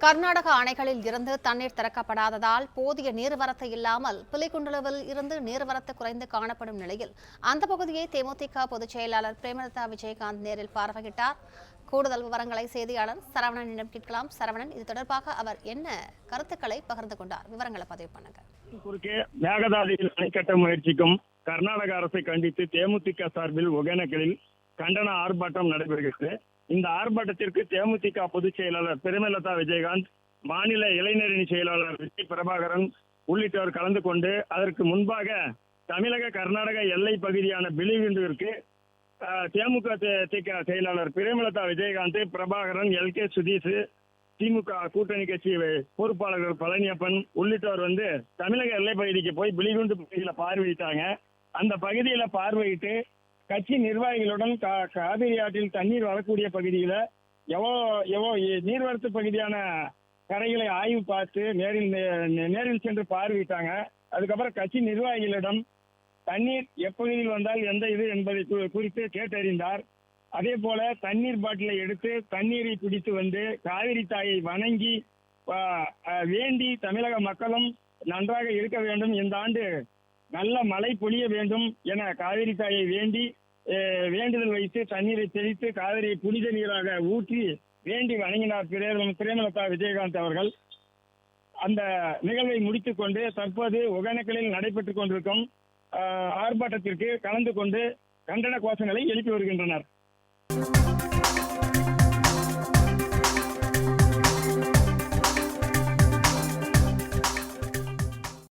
கர்நாடக அணைகளில் இருந்து தண்ணீர் திறக்கப்படாததால் போதிய நீர்வரத்து இல்லாமல் பிலிகுண்டுலுவில் இருந்து நீர்வரத்து குறைந்து காணப்படும் நிலையில் அந்த பகுதியை தேமுதிக பொதுச் செயலாளர் பிரேமலதா விஜயகாந்த் நேரில் பார்வையிட்டார். கூடுதல் விவரங்களை செய்தியாளர் சரவணனிடம் கேட்கலாம். சரவணன், இது தொடர்பாக அவர் என்ன கருத்துக்களை பகிர்ந்து கொண்டார்? விவரங்களை பதிவு பண்ணுங்க. குறுக்கே மேகதாதுவில் அணை கட்ட முயற்சிக்கும் கர்நாடக அரசை கண்டித்து தேமுதிக சார்பில் ஒகேனக்கலில் கண்டன ஆர்ப்பாட்டம் நடைபெறுகிறது. இந்த ஆர்ப்பாட்டத்திற்கு தேமுதிக பொதுச் செயலாளர் பிரேமலதா விஜயகாந்த், மாநில இளைஞரணி செயலாளர் விஜய் பிரபாகரன் உள்ளிட்டோர் கலந்து கொண்டு, அதற்கு முன்பாக தமிழக கர்நாடக எல்லை பகுதியான பிலிகுண்டுவிற்கு தேமுதிக செயலாளர் பிரேமலதா விஜயகாந்த், பிரபாகரன், LK சுதீஷ், திமுக கூட்டணி கட்சி பொறுப்பாளர்கள் பழனியப்பன் உள்ளிட்டோர் தமிழக எல்லை பகுதிக்கு போய் பிலிகுண்டு பகுதியில பார்வையிட்டாங்க. அந்த பகுதியில பார்வையிட்டு கட்சி நிர்வாகிகளுடன் காவிரி ஆற்றில் தண்ணீர் வரக்கூடிய பகுதியில எவ்வளோ நீர்வரத்து பகுதியான கரைகளை ஆய்வு பார்த்து நேரில் சென்று பார்வையிட்டாங்க. அதுக்கப்புறம் கட்சி நிர்வாகிகளிடம் தண்ணீர் எப்பகுதியில் வந்தால் எந்த இது என்பதை குறித்து கேட்டறிந்தார். அதே போல தண்ணீர் பாட்டிலை எடுத்து தண்ணீரை பிடித்து காவிரி தாயை வணங்கி வேண்டி தமிழக மக்களும் நன்றாக இருக்க வேண்டும், இந்த ஆண்டு நல்ல மழை பொழிய வேண்டும் என காவிரி தாயை வேண்டி வேண்டுதல் வைத்து தண்ணீரை தெளித்து காவிரியை புனித நீராக ஊற்றி வேண்டி வணங்கினார் பிரேமலதா விஜயகாந்த் அவர்கள். அந்த நிகழ்வை முடித்துக் கொண்டு தற்போது ஒகேனக்கலில் நடைபெற்றுக் கொண்டிருக்கும் ஆர்ப்பாட்டத்திற்கு கலந்து கொண்டு கண்டன கோஷங்களை எழுப்பி வருகின்றனர்.